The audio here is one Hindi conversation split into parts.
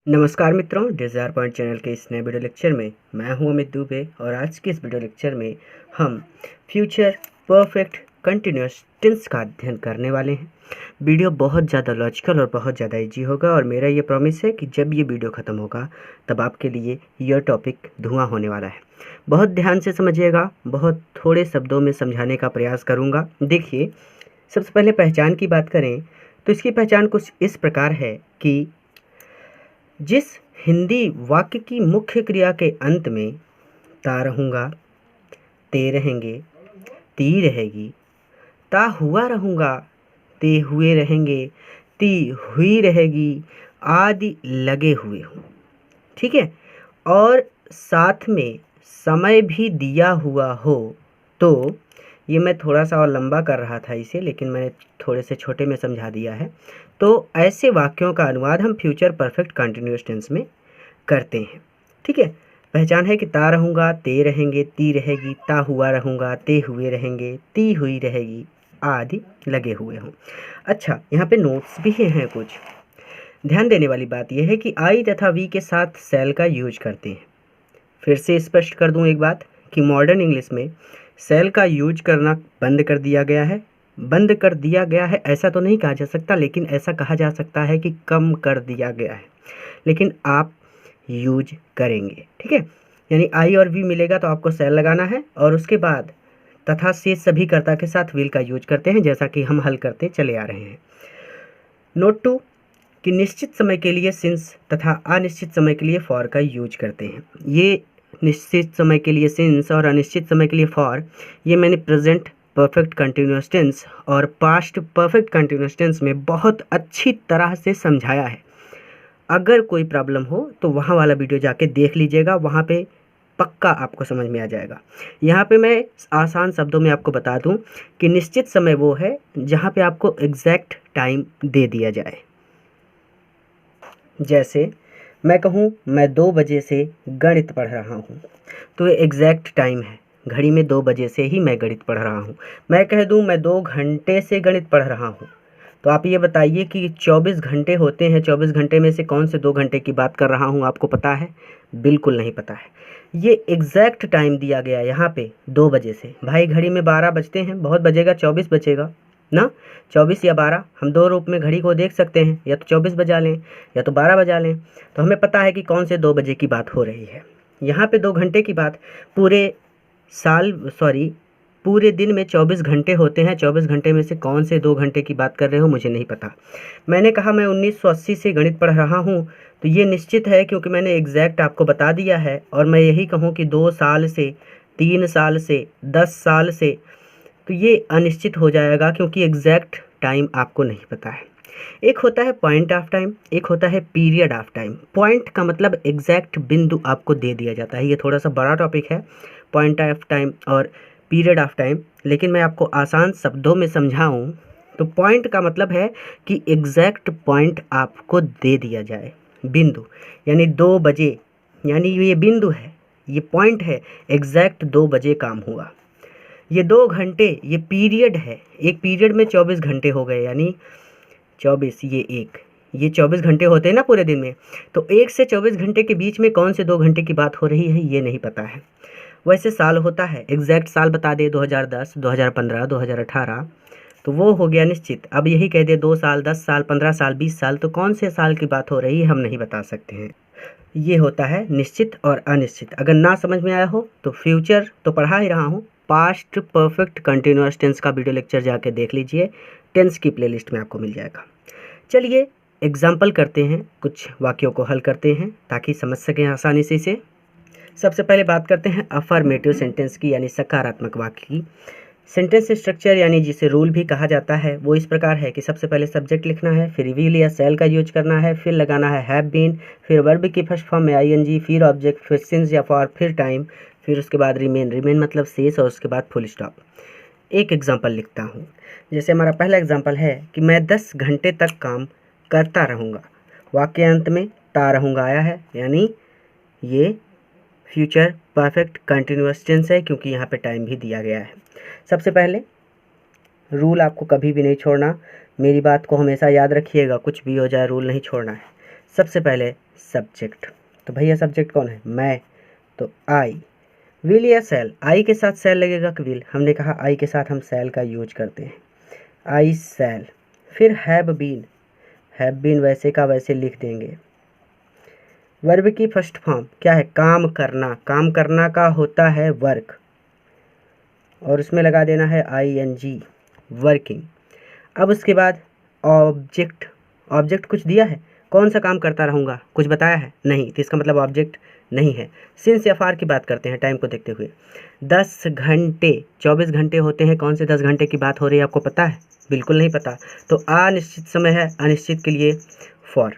नमस्कार मित्रों, डिज़ायर पॉइंट चैनल के इस नए वीडियो लेक्चर में मैं हूं अमित दुबे और आज के इस वीडियो लेक्चर में हम फ्यूचर परफेक्ट कंटिन्यूअस टेंस का अध्ययन करने वाले हैं। वीडियो बहुत ज़्यादा लॉजिकल और बहुत ज़्यादा इजी होगा और मेरा ये प्रॉमिस है कि जब ये वीडियो ख़त्म होगा तब आपके लिए यह टॉपिक धुआं होने वाला है। बहुत ध्यान से समझिएगा, बहुत थोड़े शब्दों में समझाने का प्रयास करूँगा। देखिए, सबसे पहले पहचान की बात करें तो इसकी पहचान कुछ इस प्रकार है कि जिस हिंदी वाक्य की मुख्य क्रिया के अंत में ता रहूँगा, ते रहेंगे, ती रहेगी, ता हुआ रहूँगा, ते हुए रहेंगे, ती हुई रहेगी आदि लगे हुए हों, ठीक है, और साथ में समय भी दिया हुआ हो तो ये मैं थोड़ा सा और लंबा कर रहा था इसे, लेकिन मैंने थोड़े से छोटे में समझा दिया है। तो ऐसे वाक्यों का अनुवाद हम फ्यूचर परफेक्ट कंटिन्यूअस टेंस में करते हैं, ठीक है। पहचान है कि ता रहूँगा, ते रहेंगे, ती रहेगी, ता हुआ रहूँगा, ते हुए रहेंगे, ती हुई रहेगी आदि लगे हुए हों। अच्छा, यहाँ पे नोट्स भी हैं कुछ। ध्यान देने वाली बात यह है कि आई तथा वी के साथ सेल का यूज करते हैं। फिर से स्पष्ट कर दूं एक बात कि मॉडर्न इंग्लिश में सेल का यूज करना बंद कर दिया गया है। बंद कर दिया गया है ऐसा तो नहीं कहा जा सकता, लेकिन ऐसा कहा जा सकता है कि कम कर दिया गया है, लेकिन आप यूज करेंगे, ठीक है। यानी आई और वी मिलेगा तो आपको सेल लगाना है और उसके बाद तथा से सभी कर्ता के साथ विल का यूज करते हैं, जैसा कि हम हल करते चले आ रहे हैं। नोट 2 कि निश्चित समय के लिए सिंस तथा अनिश्चित समय के लिए फॉर का यूज करते हैं। ये निश्चित समय के लिए सिंस और अनिश्चित समय के लिए फॉर, ये मैंने प्रेजेंट परफेक्ट कंटिन्यूअस टेंस और पास्ट परफेक्ट कंटिन्यूअस टेंस में बहुत अच्छी तरह से समझाया है। अगर कोई प्रॉब्लम हो तो वहाँ वाला वीडियो जाके देख लीजिएगा, वहाँ पे पक्का आपको समझ में आ जाएगा। यहाँ पे मैं आसान शब्दों में आपको बता दूँ कि निश्चित समय वो है जहाँ पे आपको एग्जैक्ट टाइम दे दिया जाए। जैसे मैं कहूँ मैं 2 बजे से गणित पढ़ रहा हूँ, तो ये एग्जैक्ट टाइम है, घड़ी में 2 बजे से ही मैं गणित पढ़ रहा हूँ। मैं कह दूँ मैं 2 घंटे से गणित पढ़ रहा हूँ, तो आप ये बताइए कि 24 घंटे होते हैं, 24 घंटे में से कौन से 2 घंटे की बात कर रहा हूँ, आपको पता है? बिल्कुल नहीं पता है। ये एग्जैक्ट टाइम दिया गया है यहाँ पे 2 बजे से। भाई घड़ी में 12 बजते हैं, बहुत बजेगा 24 बजेगा ना, 24 या 12 हम 2 रूप में घड़ी को देख सकते हैं, या तो 24 बजा लें या तो 12 बजा लें, तो हमें पता है कि कौन से 2 बजे की बात हो रही है। यहाँ पे 2 घंटे की बात, पूरे दिन में 24 घंटे होते हैं, 24 घंटे में से कौन से 2 घंटे की बात कर रहे हो मुझे नहीं पता। मैंने कहा मैं 1980 से गणित पढ़ रहा हूँ, तो ये निश्चित है क्योंकि मैंने एग्जैक्ट आपको बता दिया है। और मैं यही कहूँ कि 2 साल से, 3 साल से, 10 साल से, तो ये अनिश्चित हो जाएगा क्योंकि एग्जैक्ट टाइम आपको नहीं पता है। एक होता है पॉइंट ऑफ टाइम, एक होता है पीरियड ऑफ टाइम। पॉइंट का मतलब एग्जैक्ट बिंदु आपको दे दिया जाता है, ये थोड़ा सा बड़ा टॉपिक है पॉइंट ऑफ टाइम और पीरियड ऑफ टाइम, लेकिन मैं आपको आसान शब्दों में समझाऊं तो पॉइंट का मतलब है कि एग्जैक्ट पॉइंट आपको दे दिया जाए, बिंदु। यानी 2 बजे, यानी ये बिंदु है, ये पॉइंट है, एग्जैक्ट 2 बजे काम हुआ। ये 2 घंटे, ये पीरियड है, एक पीरियड में 24 घंटे हो गए, यानी 24 ये 24 घंटे होते हैं ना पूरे दिन में, तो 1 से 24 घंटे के बीच में कौन से 2 घंटे की बात हो रही है ये नहीं पता है। वैसे साल होता है, एग्जैक्ट साल बता दे 2010, 2015, 2018, तो वो हो गया निश्चित। अब यही कह दे 2 साल, 10 साल, 15 साल, 20 साल, तो कौन से साल की बात हो रही है हम नहीं बता सकते हैं। ये होता है निश्चित और अनिश्चित। अगर ना समझ में आया हो तो फ्यूचर तो पढ़ा ही रहा हूँ, पास्ट परफेक्ट कंटिन्यूअस टेंस का वीडियो लेक्चर जाके देख लीजिए, टेंस की प्लेलिस्ट में आपको मिल जाएगा। चलिए एग्जाम्पल करते हैं, कुछ वाक्यों को हल करते हैं ताकि समझ सकें आसानी से इसे। सबसे पहले बात करते हैं अफर्मेटिव सेंटेंस की, यानी सकारात्मक वाक्य की। सेंटेंस स्ट्रक्चर यानी जिसे रूल भी कहा जाता है वो इस प्रकार है कि सबसे पहले सब्जेक्ट लिखना है, फिर विल या सेल का यूज करना है, फिर लगाना है हैव बीन, फिर वर्ब की फर्स्ट फॉर्म में आईएनजी, फिर ऑब्जेक्ट, फिर सिंस या फॉर, फिर टाइम, फिर उसके बाद रिमेन मतलब शेष, और उसके बाद फुल स्टॉप। एक एग्जाम्पल लिखता हूँ, जैसे हमारा पहला एग्जाम्पल है कि मैं 10 घंटे तक काम करता रहूँगा। वाक्य अंत में ता रहूँगा आया है, यानी ये फ्यूचर परफेक्ट कंटिन्यूअस टेंस है क्योंकि यहाँ पे टाइम भी दिया गया है। सबसे पहले रूल आपको कभी भी नहीं छोड़ना, मेरी बात को हमेशा याद रखिएगा, कुछ भी हो जाए रूल नहीं छोड़ना है। सबसे पहले सब्जेक्ट, तो भैया सब्जेक्ट कौन है, मैं, तो आई। विल या सेल, आई के साथ सेल लगेगा कि विल, हमने कहा आई के साथ हम सेल का यूज करते हैं, आई सेल। फिर हैव बीन वैसे का वैसे लिख देंगे। वर्ब की फर्स्ट फॉर्म क्या है, काम करना, काम करना का होता है वर्क, और उसमें लगा देना है ING, वर्किंग। अब उसके बाद ऑब्जेक्ट, ऑब्जेक्ट कुछ दिया है, कौन सा काम करता रहूँगा, कुछ बताया है नहीं, तो इसका मतलब ऑब्जेक्ट नहीं है। सिंस या फार की बात करते हैं टाइम को देखते हुए। 10 घंटे, 24 घंटे होते हैं, कौन से 10 घंटे की बात हो रही है आपको पता है, बिल्कुल नहीं पता, तो अनिश्चित समय है, अनिश्चित के लिए for.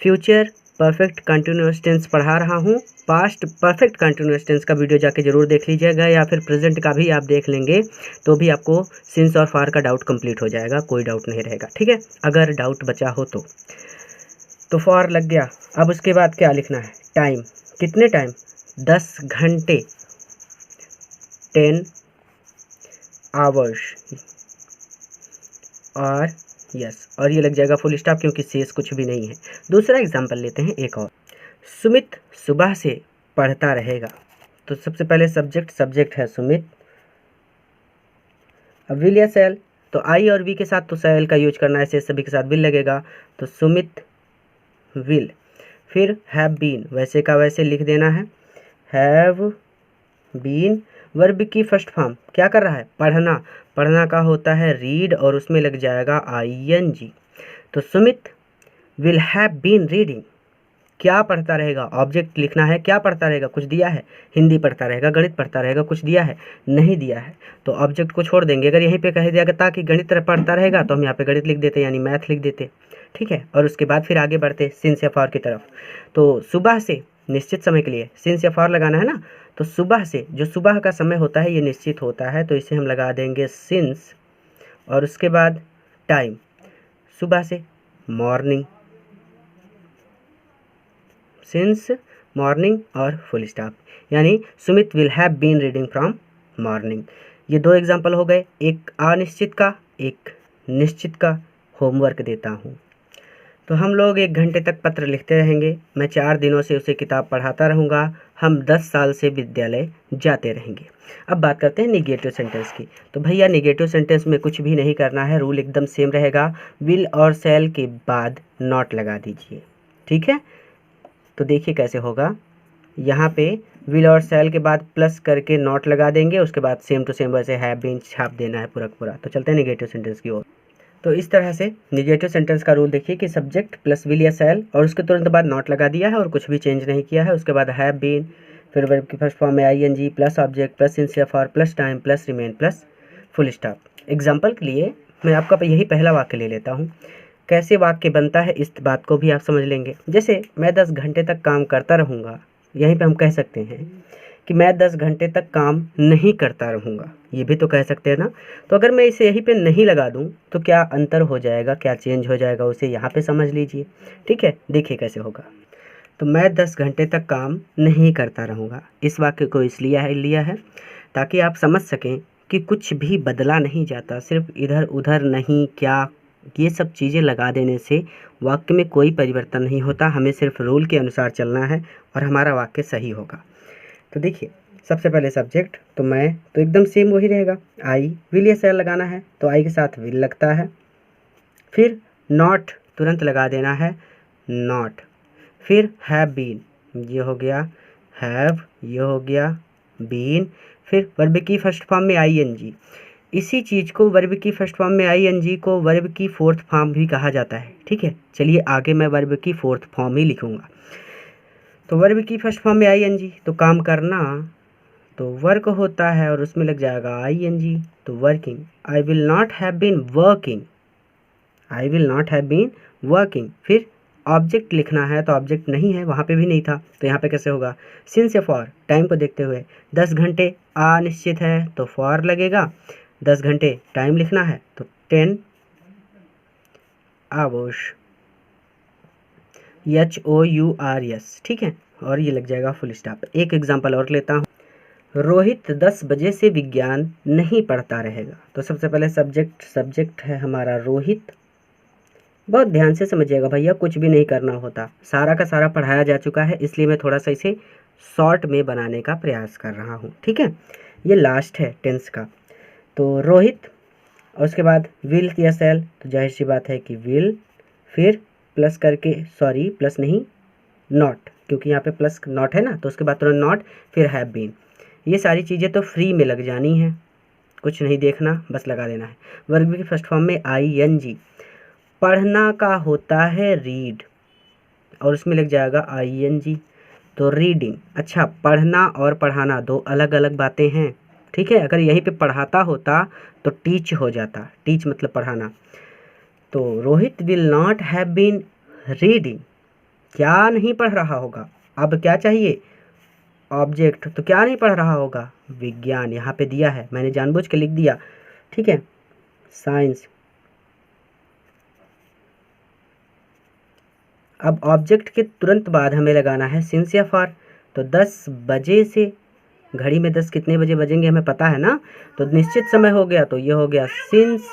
Future perfect continuous tense पढ़ा रहा हूँ, पास्ट परफेक्ट कंटिन्यूअस टेंस का वीडियो जाके जरूर देख लीजिएगा, या फिर प्रेजेंट का भी आप देख लेंगे तो भी आपको सिंस और फार का डाउट कंप्लीट हो जाएगा, कोई डाउट नहीं रहेगा, ठीक है। अगर डाउट बचा हो तो फॉर लग गया। अब उसके बाद क्या लिखना है, टाइम, कितने टाइम, 10 घंटे, 10 आवर्स, और यस, और ये लग जाएगा फुल स्टॉप क्योंकि शेष कुछ भी नहीं है। दूसरा एग्जांपल लेते हैं एक और, सुमित सुबह से पढ़ता रहेगा, तो सबसे पहले सब्जेक्ट है सुमित। अब विल या सेल, तो आई और वी के साथ तो सेल का यूज करना है, शेष सभी के साथ विल लगेगा, तो सुमित विल। फिर हैव बीन, वैसे का वैसे लिख देना है, हैव बीन। वर्ब की फर्स्ट फॉर्म क्या कर रहा है, पढ़ना, पढ़ना का होता है रीड, और उसमें लग जाएगा ING, तो Sumit will have been reading, क्या पढ़ता रहेगा, ऑब्जेक्ट लिखना है, क्या पढ़ता रहेगा, कुछ दिया है, हिंदी पढ़ता रहेगा, गणित पढ़ता रहेगा, कुछ दिया है, नहीं दिया है, तो ऑब्जेक्ट को छोड़ देंगे। अगर यहीं पे कह दिया गया कि गणित पढ़ता रहेगा तो हम यहाँ पे गणित लिख देते, यानी मैथ लिख देते, ठीक है। और उसके बाद फिर आगे बढ़ते सिंस या फॉर की तरफ, तो सुबह से, निश्चित समय के लिए सिंस या फॉर लगाना है ना, तो सुबह से, जो सुबह का समय होता है ये निश्चित होता है, तो इसे हम लगा देंगे सिंस, और उसके बाद टाइम, सुबह से मॉर्निंग, सिंस मॉर्निंग और फुल स्टॉप, यानी Sumit will have been reading from morning. ये दो एग्जाम्पल हो गए, एक अनिश्चित का, एक निश्चित का। होमवर्क देता हूँ, तो हम लोग 1 घंटे तक पत्र लिखते रहेंगे, मैं 4 दिनों से उसे किताब पढ़ाता रहूँगा, हम 10 साल से विद्यालय जाते रहेंगे। अब बात करते हैं निगेटिव सेंटेंस की, तो भैया निगेटिव सेंटेंस में कुछ भी नहीं करना है, रूल एकदम सेम रहेगा, विल और सेल के बाद नॉट लगा दीजिए, ठीक है। तो देखिए कैसे होगा, यहाँ पे विल और सेल के बाद प्लस करके नॉट लगा देंगे, उसके बाद सेम टू सेम वैसे हैव बीन छाप देना है पूरा पूरा। तो चलते हैं निगेटिव सेंटेंस की ओर। तो इस तरह से निगेटिव सेंटेंस का रूल देखिए कि सब्जेक्ट प्लस विल या सेल, और उसके तुरंत बाद नॉट लगा दिया है और कुछ भी चेंज नहीं किया है, उसके बाद हैव बीन, फिर वर्ब की फर्स्ट फॉर्म में ING plus object plus since या for plus time plus remain plus full stop. Example के लिए मैं आपका यही पहला वाक्य ले लेता हूँ, कैसे वाक्य बनता है इस बात को भी आप समझ लेंगे। जैसे मैं 10 घंटे तक काम करता रहूँगा, यहीं पे हम कह सकते हैं कि मैं 10 घंटे तक काम नहीं करता रहूँगा, ये भी तो कह सकते हैं ना। तो अगर मैं इसे यहीं पे नहीं लगा दूँ तो क्या अंतर हो जाएगा, क्या चेंज हो जाएगा, उसे यहाँ पे समझ लीजिए, ठीक है। देखिए कैसे होगा, तो मैं 10 घंटे तक काम नहीं करता रहूँगा, इस वाक्य को इसलिए लिया है ताकि आप समझ सकें कि कुछ भी बदला नहीं जाता, सिर्फ इधर उधर नहीं क्या, ये सब चीज़ें लगा देने से वाक्य में कोई परिवर्तन नहीं होता, हमें सिर्फ रूल के अनुसार चलना है और हमारा वाक्य सही होगा। तो देखिए सबसे पहले सब्जेक्ट, तो मैं, तो एकदम सेम वही रहेगा, आई। विल या सेल लगाना है तो आई के साथ विल लगता है, फिर नॉट तुरंत लगा देना है, नॉट। फिर हैव बीन, ये हो गया हैव, ये हो गया बीन। फिर वर्ब की फर्स्ट फॉर्म में ING, इसी चीज़ को वर्ब की फर्स्ट फॉर्म में ING को वर्ब की फोर्थ फॉर्म भी कहा जाता है, ठीक है। चलिए आगे मैं वर्ब की फोर्थ फॉर्म ही लिखूँगा। तो वर्ब की फर्स्ट फॉर्म में ING, तो काम करना, तो वर्क होता है और उसमें लग जाएगा ING, तो working. I will not have been working, I will not have been working. फिर ऑब्जेक्ट लिखना है तो ऑब्जेक्ट नहीं है, वहाँ पे भी नहीं था, तो यहाँ पे कैसे होगा, सिंस या फॉर, टाइम को देखते हुए 10 घंटे अनिश्चित है तो फॉर लगेगा, 10 घंटे टाइम लिखना है तो 10 आवर्स, HOURS, ठीक है, और ये लग जाएगा फुल स्टॉप। एक एग्जांपल और लेता हूँ, रोहित 10 बजे से विज्ञान नहीं पढ़ता रहेगा, तो सबसे पहले सब्जेक्ट है हमारा रोहित, बहुत ध्यान से समझिएगा भैया, कुछ भी नहीं करना होता, सारा का सारा पढ़ाया जा चुका है, इसलिए मैं थोड़ा सा इसे शॉर्ट में बनाने का प्रयास कर रहा हूँ। ठीक है, ये लास्ट है टेंस का। तो रोहित और उसके बाद विल या सेल, तो जाहिर सी बात है कि विल, फिर प्लस करके, सॉरी प्लस नहीं नॉट, क्योंकि यहाँ पे प्लस नॉट है ना, तो उसके बाद तुरंत नॉट, फिर हैव बीन। ये सारी चीज़ें तो फ्री में लग जानी है, कुछ नहीं देखना, बस लगा देना है। वर्ब की फर्स्ट फॉर्म में ING, पढ़ना का होता है रीड और उसमें लग जाएगा ING, तो रीडिंग। अच्छा, पढ़ना और पढ़ाना दो अलग अलग बातें हैं। ठीक है, अगर यहीं पे पढ़ाता होता तो टीच हो जाता, टीच मतलब पढ़ाना। तो Rohit will not have been reading, क्या नहीं पढ़ रहा होगा। अब क्या चाहिए, ऑब्जेक्ट, तो क्या नहीं पढ़ रहा होगा, विज्ञान, यहाँ पे दिया है, मैंने जानबूझ के लिख दिया। ठीक है, साइंस। अब ऑब्जेक्ट के तुरंत बाद हमें लगाना है सिंस या फॉर, तो 10 बजे से, घड़ी में 10 कितने बजे बजेंगे हमें पता है ना, तो निश्चित समय हो गया, तो ये हो गया सिंस,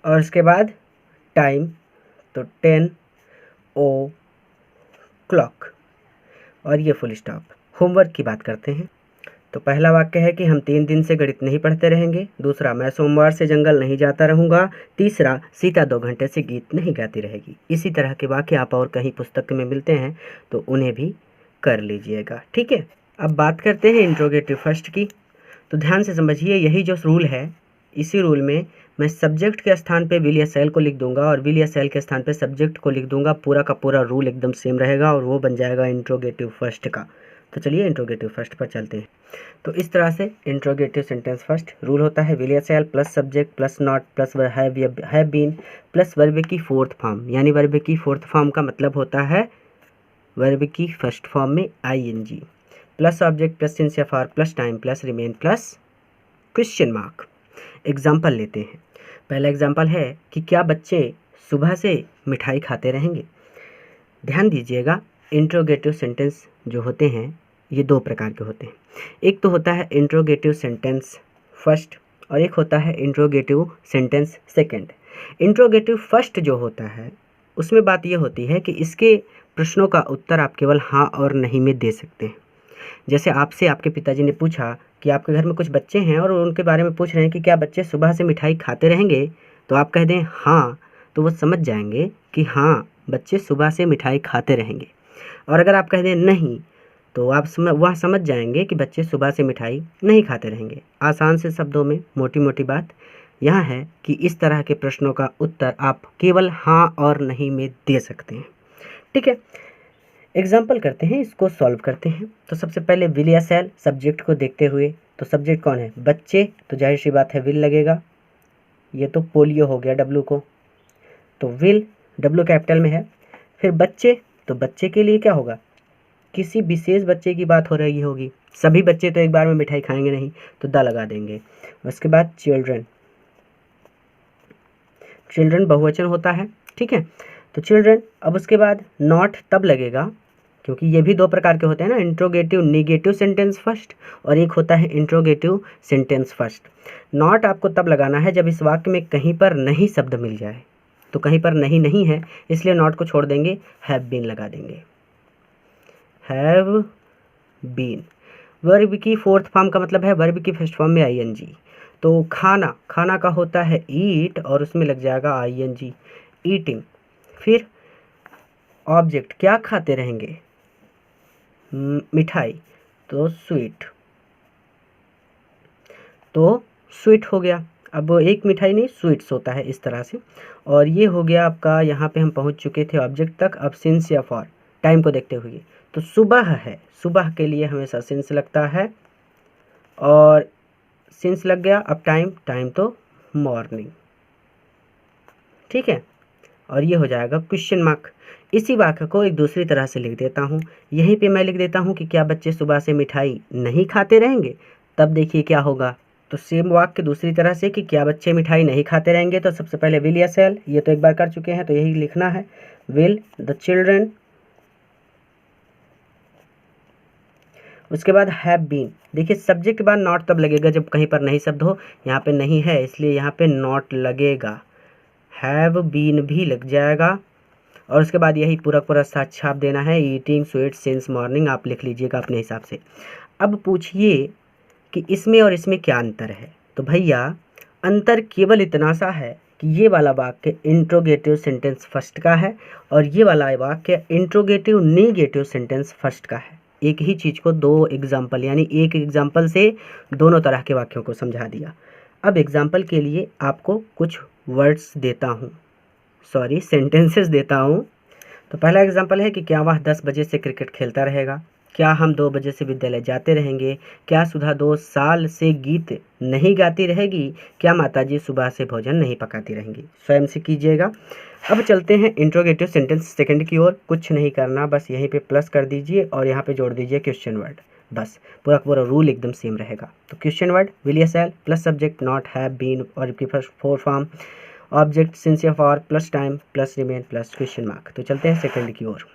और उसके बाद टाइम, तो 10 o'clock, और ये फुल स्टॉप। होमवर्क की बात करते हैं। तो पहला वाक्य है कि हम 3 दिन से गणित नहीं पढ़ते रहेंगे। दूसरा, मैं सोमवार से जंगल नहीं जाता रहूँगा। तीसरा, सीता 2 घंटे से गीत नहीं गाती रहेगी। इसी तरह के वाक्य आप और कहीं पुस्तक में मिलते हैं तो उन्हें भी कर लीजिएगा। ठीक है, अब बात करते हैं इंट्रोगेटिव फर्स्ट की। तो ध्यान से समझिए, यही जो रूल है, इसी रूल में मैं सब्जेक्ट के स्थान पे विल या सेल को लिख दूंगा और विल या सेल के स्थान पे सब्जेक्ट को लिख दूंगा। पूरा का पूरा रूल एकदम सेम रहेगा और वो बन जाएगा इंट्रोगेटिव फर्स्ट का। तो चलिए इंट्रोगेटिव फर्स्ट पर चलते हैं। तो इस तरह से इंट्रोगेटिव सेंटेंस फर्स्ट रूल होता है विल या shall plus subject plus not plus have been plus verb की फोर्थ फॉर्म, यानी वर्ब की फोर्थ फॉर्म का मतलब होता है वर्ब की फर्स्ट फॉर्म में ING plus object plus since या for plus time plus remain plus question mark. Example लेते हैं। पहला एग्जाम्पल है कि क्या बच्चे सुबह से मिठाई खाते रहेंगे। ध्यान दीजिएगा, इंट्रोगेटिव सेंटेंस जो होते हैं ये 2 प्रकार के होते हैं। एक तो होता है इंट्रोगेटिव सेंटेंस फर्स्ट और एक होता है interrogative sentence second. Interrogative first जो होता है उसमें बात ये होती है कि इसके प्रश्नों का उत्तर आप केवल हाँ और नहीं में दे सकते हैं। जैसे आपसे आपके पिताजी ने पूछा कि आपके घर में कुछ बच्चे हैं और उनके बारे में पूछ रहे हैं कि क्या बच्चे सुबह से मिठाई खाते रहेंगे, तो आप कह दें हाँ, तो वो समझ जाएंगे कि हाँ बच्चे सुबह से मिठाई खाते रहेंगे। और अगर आप कह दें नहीं, तो आप वह समझ जाएंगे कि बच्चे सुबह से मिठाई नहीं खाते रहेंगे। आसान से शब्दों में मोटी मोटी बात यह है कि इस तरह के प्रश्नों का उत्तर आप केवल हाँ और नहीं में दे सकते हैं। ठीक है, एग्जाम्पल करते हैं, इसको सॉल्व करते हैं। तो सबसे पहले विल या सेल, सब्जेक्ट को देखते हुए, तो सब्जेक्ट कौन है, बच्चे, तो जाहिर सी बात है विल लगेगा। ये तो पोलियो हो गया W को, तो विल W कैपिटल में है। फिर बच्चे, तो बच्चे के लिए क्या होगा, किसी विशेष बच्चे की बात हो रही होगी, सभी बच्चे तो एक बार में मिठाई खाएंगे नहीं, तो द लगा देंगे। उसके बाद चिल्ड्रन, चिल्ड्रन बहुवचन होता है। ठीक है, तो चिल्ड्रन। अब उसके बाद नॉट तब लगेगा क्योंकि ये भी 2 प्रकार के होते हैं ना, इंट्रोगेटिव निगेटिव सेंटेंस फर्स्ट और एक होता है इंट्रोगेटिव सेंटेंस फर्स्ट। नॉट आपको तब लगाना है जब इस वाक्य में कहीं पर नहीं शब्द मिल जाए, तो कहीं पर नहीं है, इसलिए नॉट को छोड़ देंगे, हैव बीन लगा देंगे, हैव बीन। वर्ब की फोर्थ फॉर्म का मतलब है वर्ब की फर्स्ट फॉर्म में ING। तो खाना, खाना का होता है ईट और उसमें लग जाएगा ING, ईटिंग। फिर ऑब्जेक्ट, क्या खाते रहेंगे, मिठाई, तो स्वीट, तो स्वीट हो गया। अब एक मिठाई नहीं, स्वीट्स होता है इस तरह से। और ये हो गया आपका, यहाँ पे हम पहुँच चुके थे ऑब्जेक्ट तक। अब सिंस या फॉर, टाइम को देखते हुए, तो सुबह है, सुबह के लिए हमेशा सिंस लगता है और सिंस लग गया। अब टाइम, टाइम तो मॉर्निंग। ठीक है, और ये हो जाएगा क्वेश्चन मार्क। इसी वाक्य को एक दूसरी तरह से लिख देता हूँ, यहीं पे मैं लिख देता हूँ कि क्या बच्चे सुबह से मिठाई नहीं खाते रहेंगे। तब देखिए क्या होगा, तो सेम वाक्य दूसरी तरह से कि क्या बच्चे मिठाई नहीं खाते रहेंगे। तो सबसे पहले विल या सेल, ये तो एक बार कर चुके हैं तो यही लिखना है, विल द चिल्ड्रन। उसके बाद हैव बीन, देखिए सब्जेक्ट के बाद नॉट तब लगेगा जब कहीं पर नहीं शब्द हो, यहाँ पे नहीं है इसलिए यहाँ पे नॉट लगेगा, हैव बीन भी लग जाएगा और उसके बाद यही पूरा पूरा साथ छाप देना है। ईटिंग स्वीट सिंस मॉर्निंग आप लिख लीजिएगा अपने हिसाब से। अब पूछिए कि इसमें और इसमें क्या अंतर है। तो भैया अंतर केवल इतना सा है कि ये वाला वाक्य इंट्रोगेटिव सेंटेंस फर्स्ट का है और ये वाला वाक्य इंट्रोगेटिव नेगेटिव सेंटेंस फर्स्ट का है। एक ही चीज़ को दो एग्जाम्पल यानी एक एग्जाम्पल से दोनों तरह के वाक्यों को समझा दिया। अब एग्जाम्पल के लिए आपको कुछ वर्ड्स देता हूँ, सॉरी सेंटेंसेस देता हूँ। तो पहला एग्जाम्पल है कि क्या वह 10 बजे से क्रिकेट खेलता रहेगा, क्या हम 2 बजे से विद्यालय जाते रहेंगे, क्या सुधा 2 साल से गीत नहीं गाती रहेगी, क्या माताजी सुबह से भोजन नहीं पकाती रहेंगी। स्वयं से कीजिएगा। अब चलते हैं इंट्रोगेटिव सेंटेंस सेकंड की ओर। कुछ नहीं करना, बस यहीं पे प्लस कर दीजिए और यहाँ पे जोड़ दीजिए क्वेश्चन वर्ड। बस पूरा पूरा रूल एकदम सेम रहेगा। तो क्वेश्चन वर्ड विल या shall plus subject not have been और की first four form object since या for plus time plus remain plus question mark. तो चलते हैं सेकंड की ओर।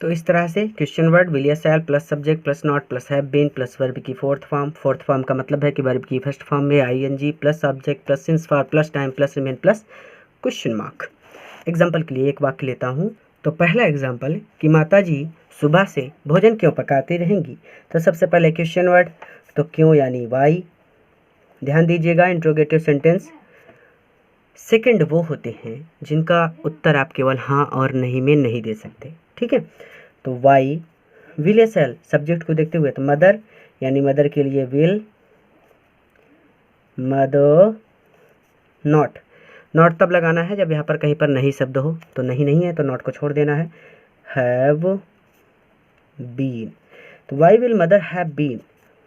तो इस तरह से क्वेश्चन वर्ड विल या shall plus subject plus not plus have been plus verb की फोर्थ फॉर्म का मतलब है कि वर्ब की फर्स्ट फॉर्म में ING plus object plus since for plus time plus remain plus question mark. Example के लिए एक वाक्य लेता हूँ। तो पहला एग्जाम्पल कि माताजी सुबह से भोजन क्यों पकाती रहेंगी। तो सबसे पहले क्वेश्चन वर्ड, तो क्यों यानी वाई। ध्यान दीजिएगा इंट्रोगेटिव सेंटेंस सेकंड वो होते हैं जिनका उत्तर आप केवल हाँ और नहीं में नहीं दे सकते, ठीक है। तो वाई विल या शैल सब्जेक्ट को देखते हुए, तो मदर यानी मदर के लिए विल, मदर नॉट। नॉट तब लगाना है जब यहाँ पर कहीं पर नहीं शब्द हो, तो नहीं है तो नॉट को छोड़ देना है। हैव बीन, तो why will mother have been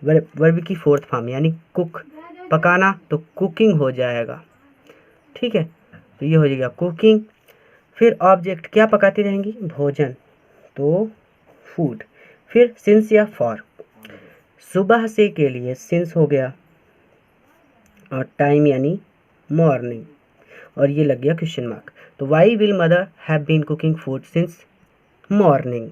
verb की फोर्थ फॉर्म यानी कुक, पकाना तो कुकिंग हो जाएगा, ठीक है। तो ये हो जाएगा कुकिंग। फिर ऑब्जेक्ट क्या पकाती रहेंगी, भोजन तो फूड। फिर सिंस या फॉर, सुबह से के लिए सिंस हो गया और टाइम यानी मॉर्निंग और ये लग गया क्वेश्चन मार्क। तो why will mother have been cooking food since morning.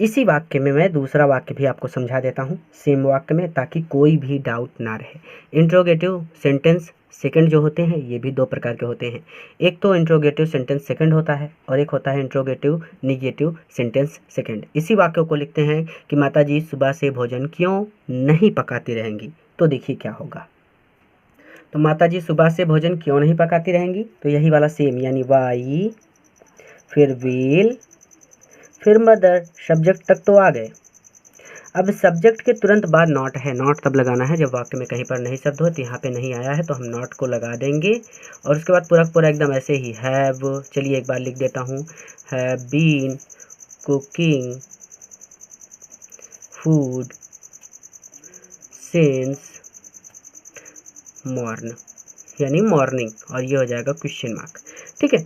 इसी वाक्य में मैं दूसरा वाक्य भी आपको समझा देता हूँ सेम वाक्य में, ताकि कोई भी डाउट ना रहे। इंट्रोगेटिव सेंटेंस सेकंड जो होते हैं ये भी दो प्रकार के होते हैं। एक तो इंट्रोगेटिव सेंटेंस सेकंड होता है और एक होता है इंट्रोगेटिव निगेटिव सेंटेंस सेकंड। इसी वाक्य को लिखते हैं कि माताजी सुबह से भोजन क्यों नहीं पकाती रहेंगी। तो देखिए क्या होगा। तो माताजी सुबह से भोजन क्यों नहीं पकाती रहेंगी, तो यही वाला सेम यानी वाई, फिर विल, फिर मदर, सब्जेक्ट तक तो आ गए। अब सब्जेक्ट के तुरंत बाद नॉट है। नॉट तब लगाना है जब वाक्य में कहीं पर नहीं शब्द हो, तो यहाँ पे नहीं आया है तो हम नॉट को लगा देंगे और उसके बाद पूरा पूरा एकदम ऐसे ही हैव, चलिए एक बार लिख देता हूँ, have been cooking food since morning यानी मॉर्निंग और ये हो जाएगा क्वेश्चन मार्क, ठीक है।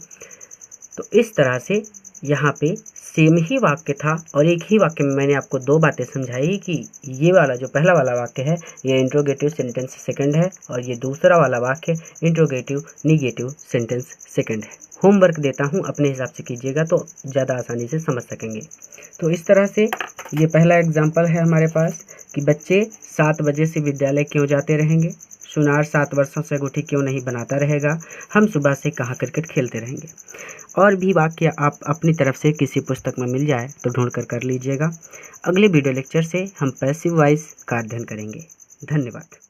तो इस तरह से यहाँ पे सेम ही वाक्य था और एक ही वाक्य में मैंने आपको दो बातें समझाई कि ये वाला जो पहला वाला वाक्य है ये इंट्रोगेटिव सेंटेंस सेकंड है और ये दूसरा वाला वाक्य इंट्रोगेटिव निगेटिव सेंटेंस सेकंड है। होमवर्क देता हूँ, अपने हिसाब से कीजिएगा तो ज़्यादा आसानी से समझ सकेंगे। तो इस तरह से ये पहला एग्जाम्पल है हमारे पास कि बच्चे 7 बजे से विद्यालय क्यों जाते रहेंगे, सुनार 7 वर्षों से अंगूठी क्यों नहीं बनाता रहेगा, हम सुबह से कहाँ क्रिकेट खेलते रहेंगे। और भी वाक्य आप अपनी तरफ से किसी पुस्तक में मिल जाए तो ढूंढ कर लीजिएगा। अगले वीडियो लेक्चर से हम पैसिव वॉइस का अध्ययन करेंगे। धन्यवाद।